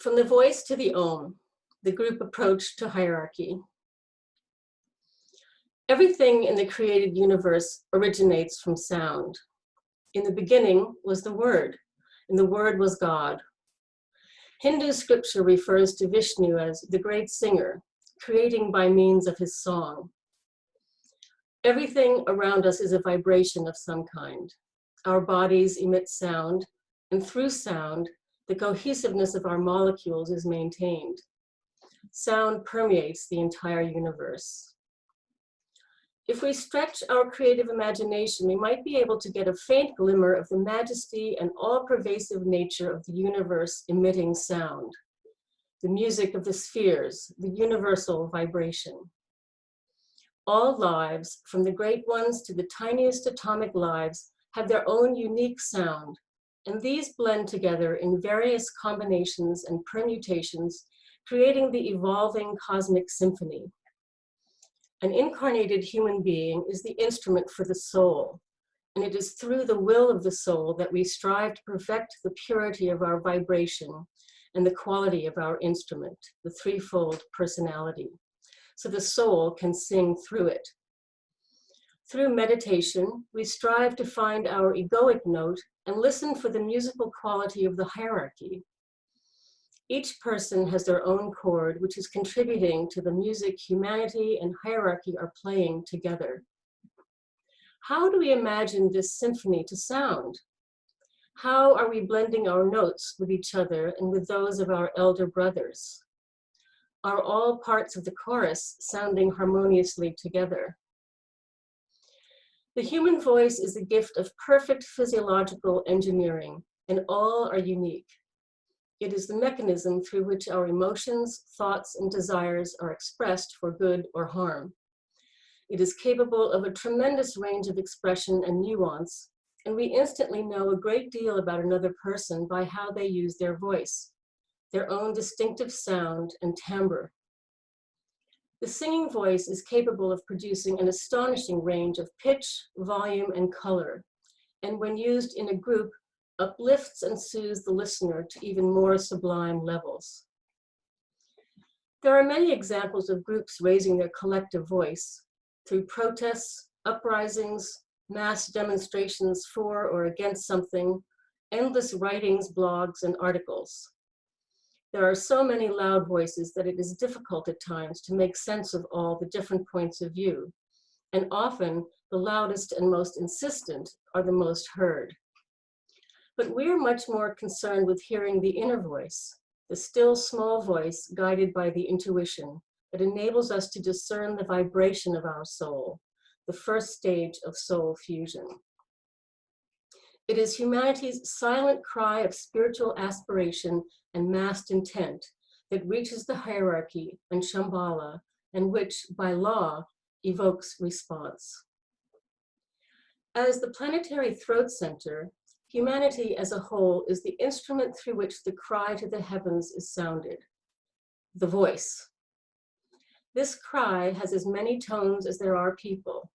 From the voice to the Om, the group approach to hierarchy. Everything in the created universe originates from sound. In the beginning was the Word, and the Word was God. Hindu scripture refers to Vishnu as the great singer, creating by means of his song. Everything around us is a vibration of some kind. Our bodies emit sound, and through sound, the cohesiveness of our molecules is maintained. Sound permeates the entire universe. If we stretch our creative imagination, we might be able to get a faint glimmer of the majesty and all-pervasive nature of the universe emitting sound, the music of the spheres, the universal vibration. All lives, from the great ones to the tiniest atomic lives, have their own unique sound, and these blend together in various combinations and permutations, creating the evolving cosmic symphony. An incarnated human being is the instrument for the soul, and it is through the will of the soul that we strive to perfect the purity of our vibration and the quality of our instrument, the threefold personality, so the soul can sing through it. Through meditation, we strive to find our egoic note and listen for the musical quality of the hierarchy. Each person has their own chord, which is contributing to the music humanity and hierarchy are playing together. How do we imagine this symphony to sound? How are we blending our notes with each other and with those of our elder brothers? Are all parts of the chorus sounding harmoniously together? The human voice is a gift of perfect physiological engineering, and all are unique. It is the mechanism through which our emotions, thoughts, and desires are expressed for good or harm. It is capable of a tremendous range of expression and nuance, and we instantly know a great deal about another person by how they use their voice, their own distinctive sound and timbre. The singing voice is capable of producing an astonishing range of pitch, volume, and color, and when used in a group, uplifts and soothes the listener to even more sublime levels. There are many examples of groups raising their collective voice through protests, uprisings, mass demonstrations for or against something, endless writings, blogs, and articles. There are so many loud voices that it is difficult at times to make sense of all the different points of view, and often the loudest and most insistent are the most heard. But we are much more concerned with hearing the inner voice, the still small voice guided by the intuition that enables us to discern the vibration of our soul, the first stage of soul fusion. It is humanity's silent cry of spiritual aspiration and massed intent that reaches the hierarchy and Shambhala, and which, by law, evokes response. As the planetary throat center, humanity as a whole is the instrument through which the cry to the heavens is sounded, the voice. This cry has as many tones as there are people,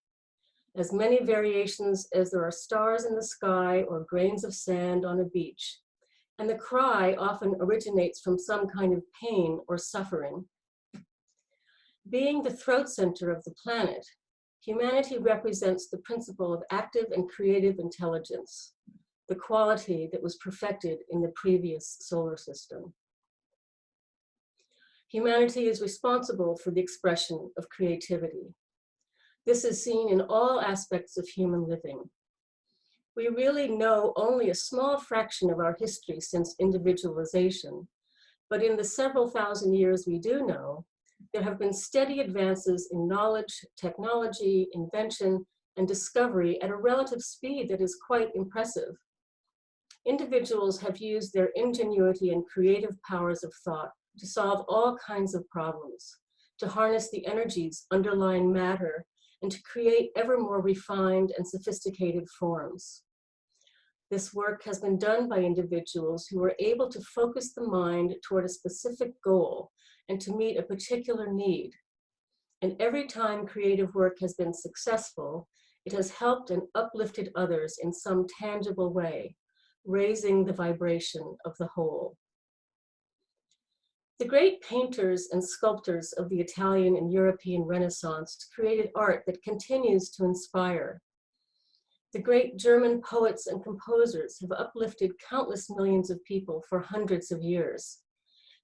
as many variations as there are stars in the sky or grains of sand on a beach, and the cry often originates from some kind of pain or suffering. Being the throat center of the planet, humanity represents the principle of active and creative intelligence, the quality that was perfected in the previous solar system. Humanity is responsible for the expression of creativity. This is seen in all aspects of human living. We really know only a small fraction of our history since individualization, but in the several thousand years we do know, there have been steady advances in knowledge, technology, invention, and discovery at a relative speed that is quite impressive. Individuals have used their ingenuity and creative powers of thought to solve all kinds of problems, to harness the energies underlying matter, and to create ever more refined and sophisticated forms. This work has been done by individuals who are able to focus the mind toward a specific goal and to meet a particular need. And every time creative work has been successful, it has helped and uplifted others in some tangible way, raising the vibration of the whole. The great painters and sculptors of the Italian and European Renaissance created art that continues to inspire. The great German poets and composers have uplifted countless millions of people for hundreds of years.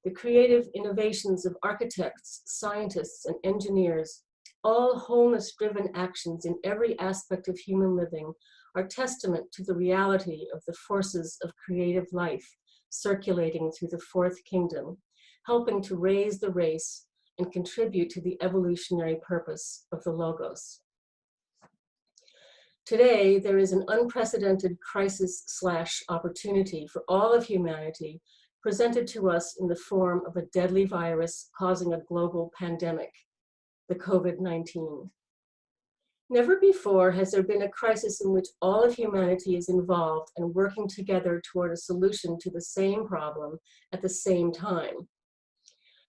The creative innovations of architects, scientists, and engineers, all wholeness-driven actions in every aspect of human living, are testament to the reality of the forces of creative life circulating through the fourth kingdom, helping to raise the race and contribute to the evolutionary purpose of the Logos. Today, there is an unprecedented crisis/opportunity for all of humanity presented to us in the form of a deadly virus causing a global pandemic, the COVID-19. Never before has there been a crisis in which all of humanity is involved and working together toward a solution to the same problem at the same time.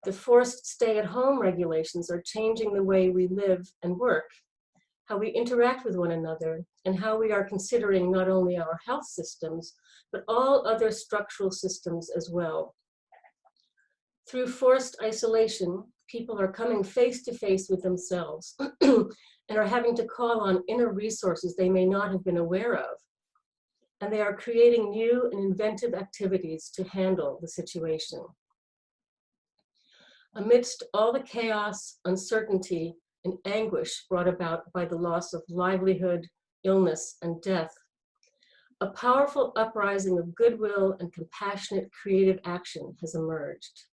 The forced stay-at-home regulations are changing the way we live and work, how we interact with one another, and how we are considering not only our health systems, but all other structural systems as well. Through forced isolation, people are coming face to face with themselves and are having to call on inner resources they may not have been aware of. And they are creating new and inventive activities to handle the situation. Amidst all the chaos, uncertainty, and anguish brought about by the loss of livelihood, illness, and death, a powerful uprising of goodwill and compassionate creative action has emerged.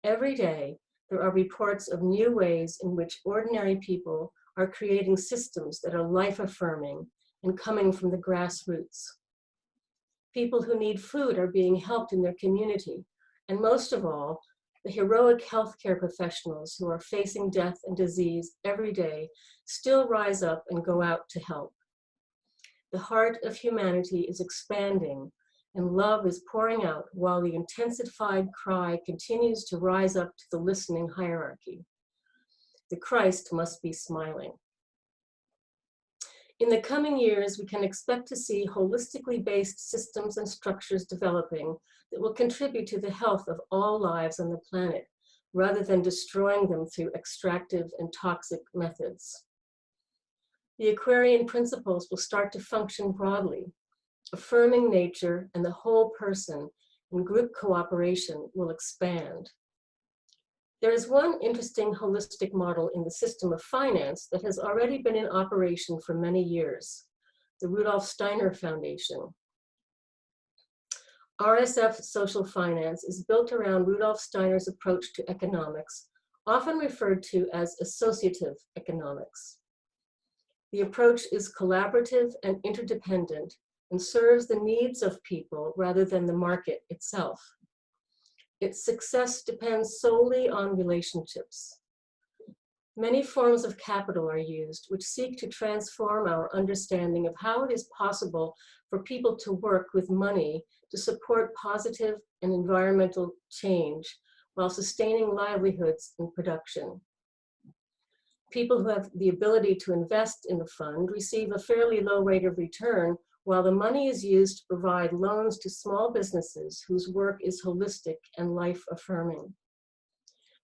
Every day, there are reports of new ways in which ordinary people are creating systems that are life-affirming and coming from the grassroots. People who need food are being helped in their community, and most of all, the heroic healthcare professionals who are facing death and disease every day still rise up and go out to help. The heart of humanity is expanding and love is pouring out while the intensified cry continues to rise up to the listening hierarchy. The Christ must be smiling. In the coming years, we can expect to see holistically based systems and structures developing that will contribute to the health of all lives on the planet, rather than destroying them through extractive and toxic methods. The Aquarian principles will start to function broadly. Affirming nature and the whole person and group cooperation will expand. There is one interesting holistic model in the system of finance that has already been in operation for many years, the Rudolf Steiner Foundation. RSF social finance is built around Rudolf Steiner's approach to economics, often referred to as associative economics. The approach is collaborative and interdependent and serves the needs of people rather than the market itself. Its success depends solely on relationships. Many forms of capital are used which seek to transform our understanding of how it is possible for people to work with money to support positive and environmental change while sustaining livelihoods and production. People who have the ability to invest in the fund receive a fairly low rate of return, while the money is used to provide loans to small businesses whose work is holistic and life-affirming.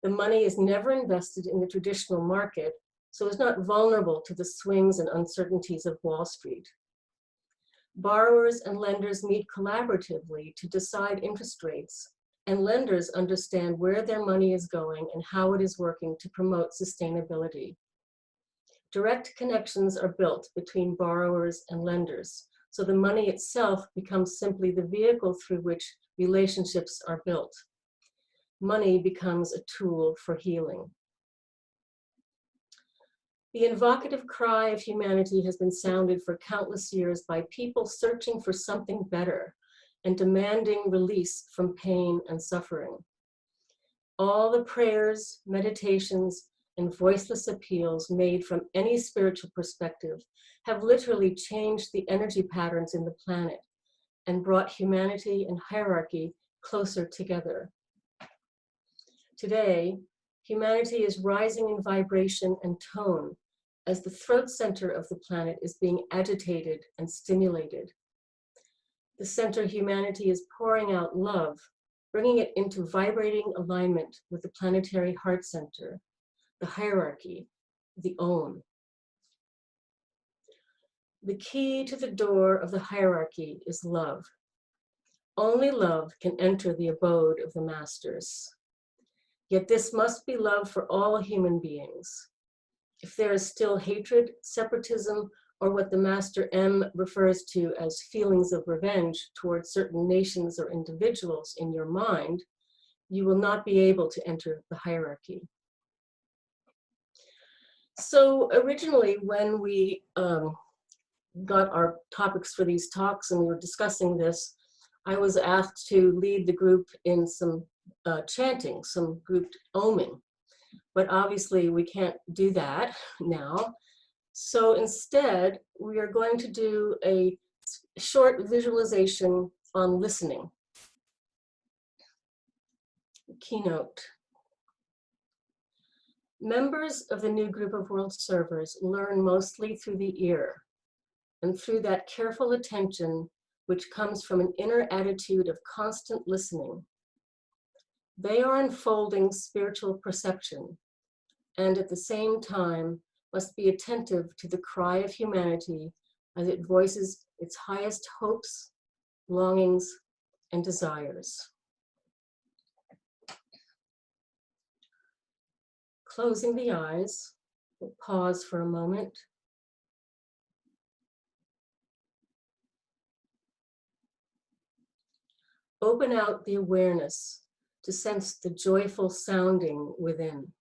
The money is never invested in the traditional market, so is not vulnerable to the swings and uncertainties of Wall Street. Borrowers and lenders meet collaboratively to decide interest rates, and lenders understand where their money is going and how it is working to promote sustainability. Direct connections are built between borrowers and lenders, so the money itself becomes simply the vehicle through which relationships are built. Money becomes a tool for healing. The invocative cry of humanity has been sounded for countless years by people searching for something better and demanding release from pain and suffering. All the prayers, meditations, and voiceless appeals made from any spiritual perspective have literally changed the energy patterns in the planet and brought humanity and hierarchy closer together. Today, humanity is rising in vibration and tone as the throat center of the planet is being agitated and stimulated. The center humanity is pouring out love, bringing it into vibrating alignment with the planetary heart center, the hierarchy, the Om. The key to the door of the hierarchy is love. Only love can enter the abode of the masters. Yet this must be love for all human beings. If there is still hatred, separatism, or what the Master M refers to as feelings of revenge towards certain nations or individuals in your mind, you will not be able to enter the hierarchy. So originally, when we got our topics for these talks and we were discussing this, I was asked to lead the group in some chanting, some grouped oming. But obviously we can't do that now. So instead, we are going to do a short visualization on listening. Keynote. Members of the new group of world servers learn mostly through the ear and through that careful attention which comes from an inner attitude of constant listening. They are unfolding spiritual perception and at the same time must be attentive to the cry of humanity as it voices its highest hopes, longings, and desires. Closing the eyes, we'll pause for a moment. Open out the awareness to sense the joyful sounding within.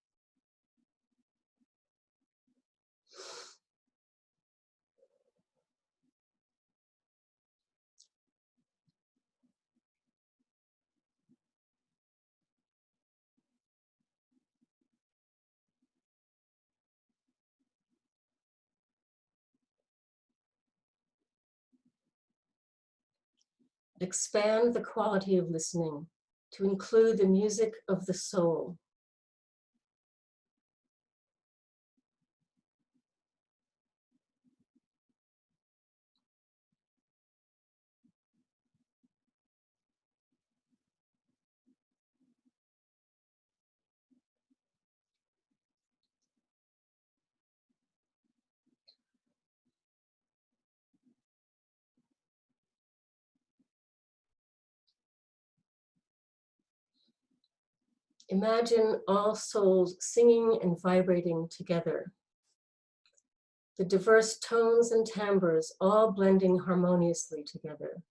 Expand the quality of listening to include the music of the soul. Imagine all souls singing and vibrating together. The diverse tones and timbres all blending harmoniously together.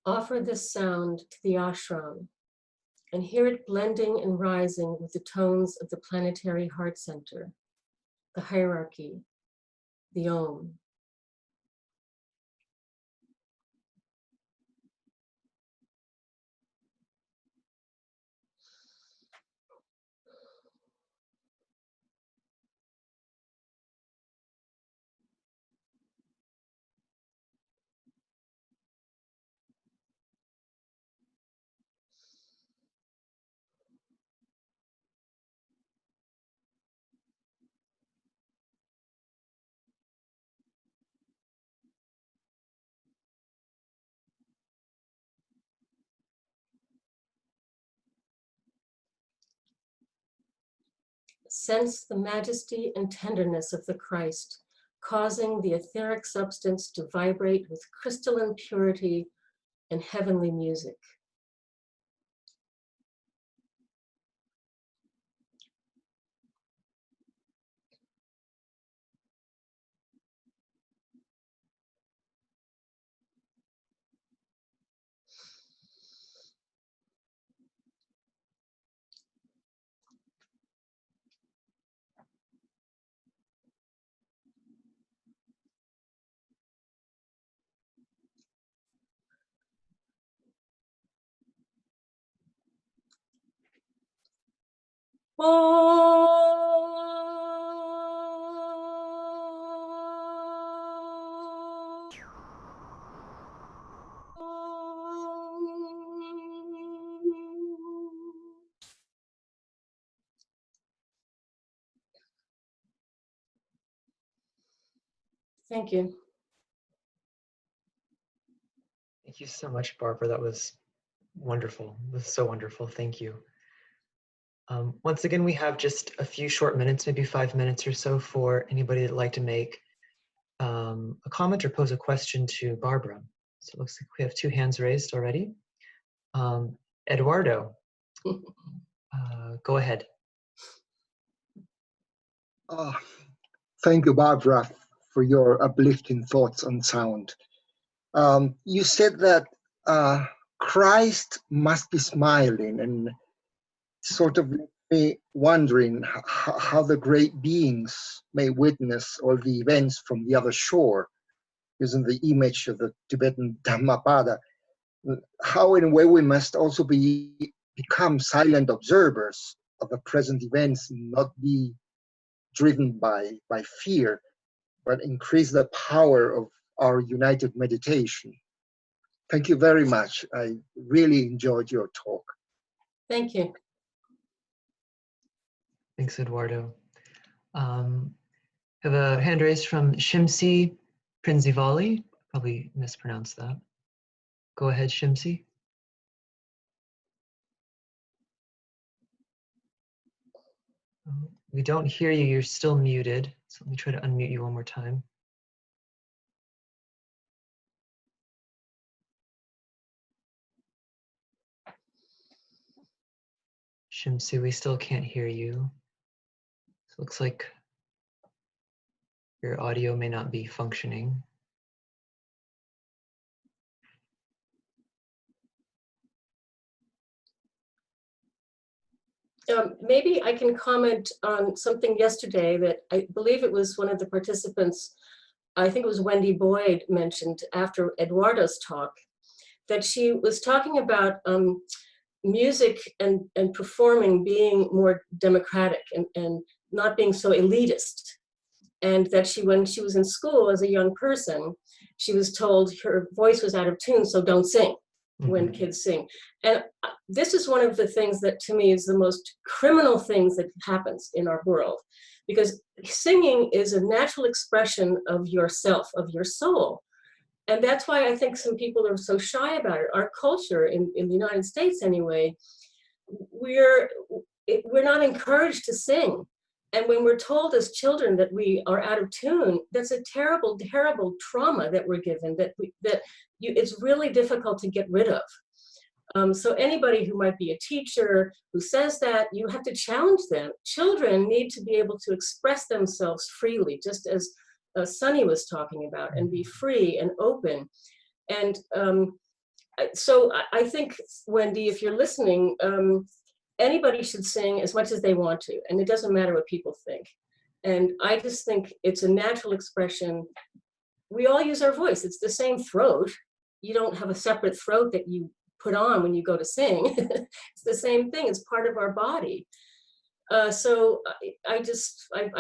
Offer this sound to the ashram and hear it blending and rising with the tones of the planetary heart center, the hierarchy, the Om. Sense the majesty and tenderness of the Christ, causing the etheric substance to vibrate with crystalline purity and heavenly music. Thank you. Thank you so much, Barbara. That was wonderful. It was so wonderful. Thank you. Once again, we have just a few short minutes, maybe 5 minutes or so, for anybody that'd like to make a comment or pose a question to Barbara. So it looks like we have 2 hands raised already. Eduardo, go ahead. Thank you, Barbara, for your uplifting thoughts on sound. You said that Christ must be smiling, and sort of left me wondering how the great beings may witness all the events from the other shore, using the image of the Tibetan Dhammapada. How, in a way, we must also become silent observers of the present events, and not be driven by fear, but increase the power of our united meditation. Thank you very much. I really enjoyed your talk. Thank you. Thanks, Eduardo. Have a hand raised from Shimsi Prinzivali. Probably mispronounced that. Go ahead, Shimsi. We don't hear you. You're still muted. So let me try to unmute you one more time. Shimsi, we still can't hear you. So it looks like your audio may not be functioning. Maybe I can comment on something yesterday that I believe it was one of the participants, I think it was Wendy Boyd, mentioned after Eduardo's talk, that she was talking about music and performing being more democratic and not being so elitist. And that when she was in school as a young person, she was told her voice was out of tune, so don't sing when kids sing. And this is one of the things that to me is the most criminal things that happens in our world, because singing is a natural expression of yourself, of your soul. And that's why I think some people are so shy about it. Our culture in the United States anyway, we're not encouraged to sing. And when we're told as children that we are out of tune, that's a terrible, terrible trauma that we're given, it's really difficult to get rid of. So anybody who might be a teacher who says that, you have to challenge them. Children need to be able to express themselves freely, just as Sunny was talking about, and be free and open. And so I think, Wendy, if you're listening, anybody should sing as much as they want to, and it doesn't matter what people think. And I just think it's a natural expression. We all use our voice. It's the same throat. You don't have a separate throat that you put on when you go to sing. It's the same thing. It's part of our body. So I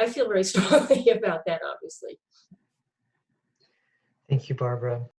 feel very strongly about that, obviously. Thank you, Barbara.